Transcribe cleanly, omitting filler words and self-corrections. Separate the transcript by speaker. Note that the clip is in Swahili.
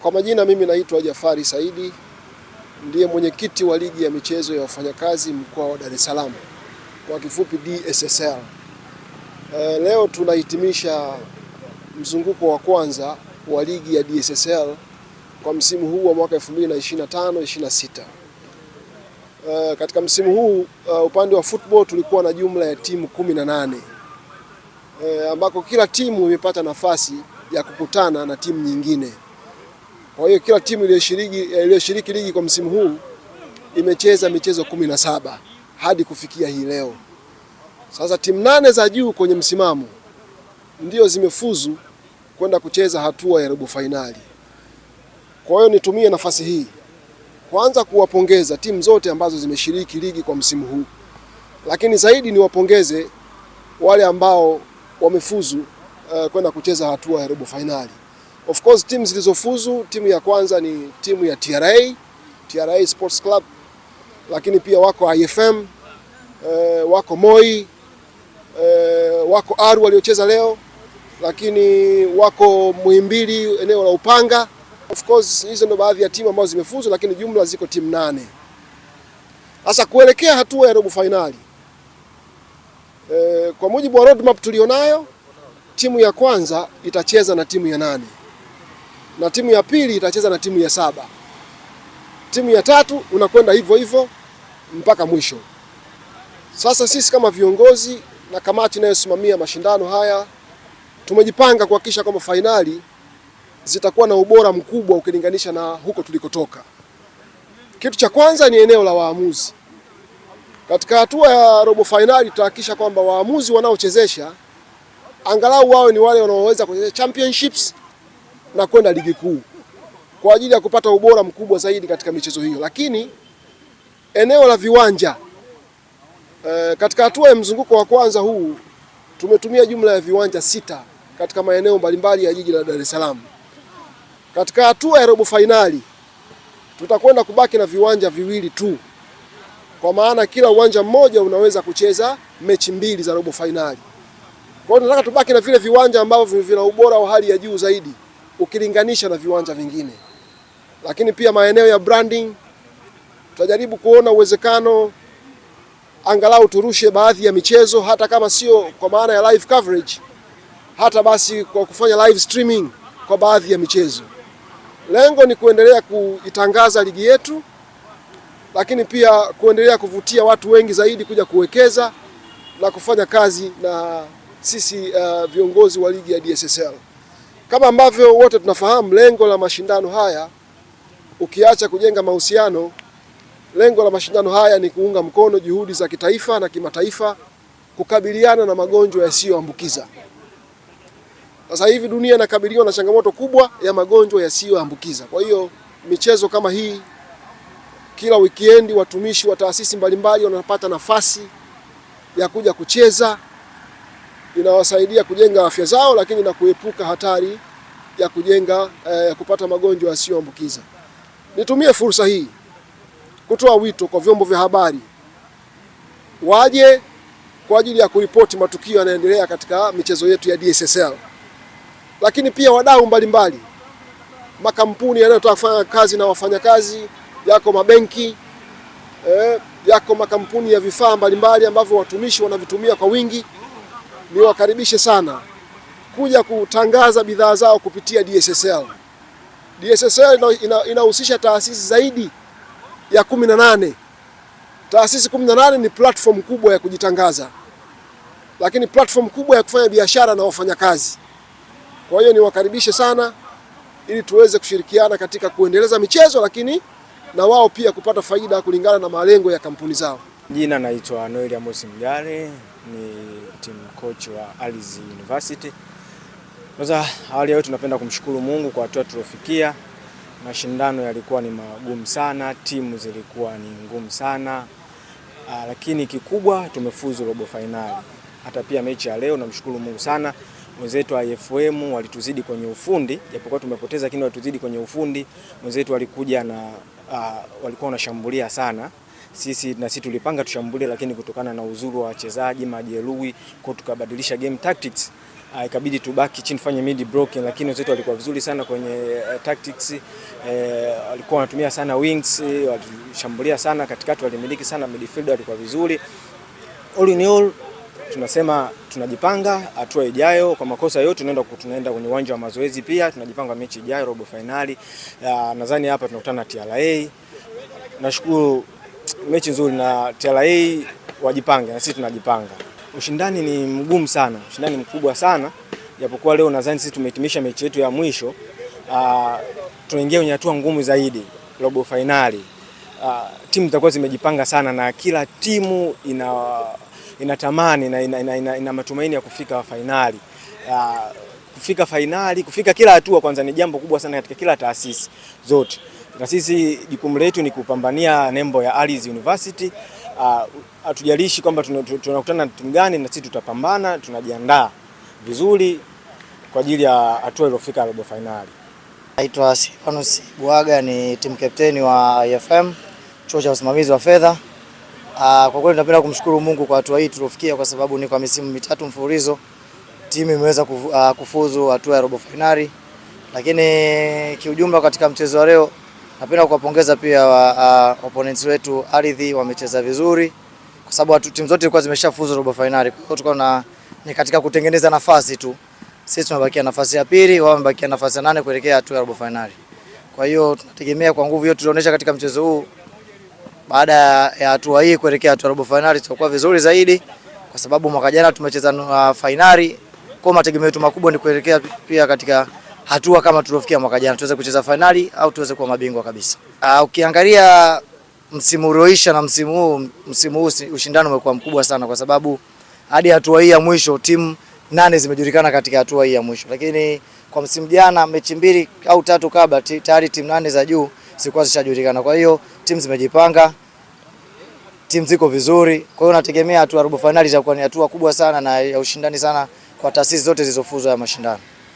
Speaker 1: Kwa majina mimi naitwa Jafari Saidi, ndiye mwenyekiti wa ligi ya michezo ya wafanyakazi mkoa wa Dar es Salaam, kwa kifupi DSSL. Leo tunahitimisha mzunguko wa kwanza wa ligi ya DSSL kwa msimu huu wa mwaka 2025-26. Katika msimu huu upande wa football tulikuwa na jumla ya timu 18, ambako kila timu imepata nafasi ya kukutana na timu nyingine. Kwa hiyo kila timu iliyoshiriki ligi kwa msimu huu imecheza michezo 17 hadi kufikia hii leo. Sasa timu 8 za juu kwenye msimamo ndio zimefuzu kwenda kucheza hatua ya robo fainali. Kwa hiyo nitumie nafasi hii kwanza kuwapongeza timu zote ambazo zimeshiriki ligi kwa msimu huu, lakini zaidi niwapongeze wale ambao wamefuzu kwenda kucheza hatua ya robo fainali. Of course timu zilizofuzu, timu ya kwanza ni timu ya TRA Sports Club, lakini pia wako IFM, wako Moi, wako Aru waliocheza leo, lakini wako Muhimbili eneo la Upanga. Of course hizo ndio baadhi ya timu ambazo zimefuzu, lakini jumla ziko timu 8. Sasa kuelekea hatua ya robo finali, kwa mujibu wa roadmap tulionayo, timu ya kwanza itacheza na timu ya 8. Na timu ya pili itacheza na timu ya 7. Timu ya 3 unakwenda hivyo hivyo mpaka mwisho. Sasa sisi kama viongozi na kamati inayosimamia mashindano haya tumejipanga kuhakikisha kwamba fainali zitakuwa na ubora mkubwa ukilinganisha na huko tulikotoka. Kitu cha kwanza ni eneo la waamuzi. Katika hatua ya robo fainali tutahakikisha kwamba waamuzi wanaochezesha angalau wao ni wale wanaoweza kucheza championships na kwenda ligi kuu kwa ajili ya kupata ubora mkubwa zaidi katika michezo hiyo. Lakini eneo la viwanja, katika hatua ya mzunguko wa kwanza huu tumetumia jumla ya viwanja 6 katika maeneo mbalimbali ya jiji la Dar es Salaam. Katika hatua ya robo fainali tutakwenda kubaki na viwanja 2 tu, kwa maana kila uwanja mmoja unaweza kucheza mechi 2 za robo fainali. Kwa hiyo tunataka tubaki na vile viwanja ambavyo vina ubora wa hali ya juu zaidi ukilinganisha na viwanja vingine. Lakini pia maeneo ya branding tutajaribu kuona uwezekano angalau turushe baadhi ya michezo, hata kama sio kwa maana ya live coverage, hata basi kwa kufanya live streaming kwa baadhi ya michezo. Lengo ni kuendelea kuitangaza ligi yetu, lakini pia kuendelea kuvutia watu wengi zaidi kuja kuwekeza na kufanya kazi na sisi viongozi wa ligi ya DSSL. Kama ambavyo wote tunafahamu, lengo la mashindano haya, ukiacha kujenga mahusiano, lengo la mashindano haya ni kuunga mkono juhudi za kitaifa na kimataifa kukabiliana na magonjwa yasiyoambukiza. Sasa hivi dunia inakabiliwa na changamoto kubwa ya magonjwa yasiyoambukiza. Kwa hiyo michezo kama hii, kila weekend watumishi wa taasisi mbalimbali wanapata nafasi ya kuja kucheza, inawasaidia kujenga afya zao, lakini na kuepuka hatari ya kupata magonjwa yasiyoambukiza. Nitumie fursa hii kutoa wito kwa vyombo vya habari waje kwa ajili ya kuripoti matukio yanayoendelea katika michezo yetu ya DSSL. Lakini pia wadau mbalimbali, makampuni yanayotaka kufanya kazi na wafanyakazi, yako mabenki, yako makampuni ya vifaa mbalimbali ambavyo watumishi wanavitumia kwa wingi, niwakaribishe sana kuja kutangaza bidhaa zao kupitia DSSL. DSSL inahusisha taasisi zaidi ya 18. Taasisi 18 ni platform kubwa ya kujitangaza, lakini platform kubwa ya kufanya biashara na wafanyakazi. Kwa hiyo niwakaribishe sana ili tuweze kushirikiana katika kuendeleza michezo, lakini na wao pia kupata faida kulingana na malengo ya kampuni zao.
Speaker 2: Jina naitwa Noel Amos Mjare, ni team coach wa Alizi University. Kwanza awali yote tunapenda kumshukuru Mungu kwa hatua tulofikia. Mashindano yalikuwa ni magumu sana, timu zilikuwa ni ngumu sana, lakini kikubwa tumefuzu robo finali. Hata pia mechi ya leo namshukuru Mungu sana. Wenzetu IFM walituzidi kwenye ufundi, japokuwa tumepoteza lakini walituzidi kwenye ufundi. Wenzetu walikuja na walikuwa wanashambulia sana. Sisi tulipanga tushambulie, lakini kutokana na uzuri wa wachezaji, majeruhi, kwa tukabadilisha game tactics. ikabidi tubaki chini fanye mid blocking, lakini wenzetu walikuwa vizuri sana kwenye tactics. Walikuwa wanatumia sana wings, walishambulia sana katikati, walimiliki sana, midfield walikuwa vizuri. All in all tunasema tunajipanga hatua ijayo, kwa makosa yote tunaenda kwenye uwanja wa mazoezi, pia tunajipanga mechi ijayo robo finali. Nadhani hapa tunakutana na TRA. Nashukuru, mechi nzuri na TRA, wajipange na sisi tunajipanga. Ushindani ni mgumu sana, ushindani mkubwa sana, japokuwa leo nadhani sisi tumehitimisha mechi yetu ya mwisho. Tunaingia kwenye hatua ngumu zaidi, robo finali. Timu zitakuwa zimejipanga sana na kila timu inatamani na ina matumaini ya kufika finali. Kufika finali, kufika kila hatua kwanza ni jambo kubwa sana katika kila taasisi zote. Na sisi jukumu letu ni kupambania nembo ya Alizi University. Hatujalishi kwamba tunakutana na timu gani, na sisi tutapambana, tunajiandaa vizuri kwa ajili ya hatua iliyofika robo finali.
Speaker 3: Naitwa Silvanus Buaga, ni team captain wa IFM, chuo cha usimamizi wa fedha. Kwa kweli napenda kumshukuru Mungu kwa hatua hii tulofikia, kwa sababu ni kwa misimu mitatu mfululizo timu imeweza kufuzu hatua ya robo finali. Lakini kiujumla katika mchezo wa leo napenda kuwapongeza pia opponents wetu Ardhi, wamecheza vizuri kwa sababu timu zote zilikuwa zimeshafuzu robo finali. Kwa hiyo tulikuwa ni katika kutengeneza nafasi tu. Sisi tumebakia nafasi ya pili, wao wamebakia nafasi ya 8 kuelekea hatua ya robo finali. Kwa hiyo tunategemea kwa nguvu yote tulionyesha katika mchezo huu, baada ya hatua hii kuelekea hatua ya robo finali tutakuwa vizuri zaidi, kwa sababu mwaka jana tumecheza finali. Kwa mategemeo yetu makubwa ni kuelekea pia katika hatua kama tulofikia mwaka jana, tuweze kucheza finali au tuweze kuwa mabingwa kabisa. Ukiangalia msimu ulioisha na msimu huu ushindano umekuwa mkubwa sana, kwa sababu hadi hatua hii ya mwisho timu 8 zimejulikana katika hatua hii ya mwisho. Lakini kwa msimu jana mechi 2 au 3 kabla tayari timu 8 za juu zilikuwa zishajulikana. Kwa hiyo timu zimejipanga, timu ziko vizuri. Kwa hiyo nategemea hatua robo finali itakuwa ni hatua kubwa sana na ya ushindani sana kwa taasisi zote zilizofuzu ya mashindano.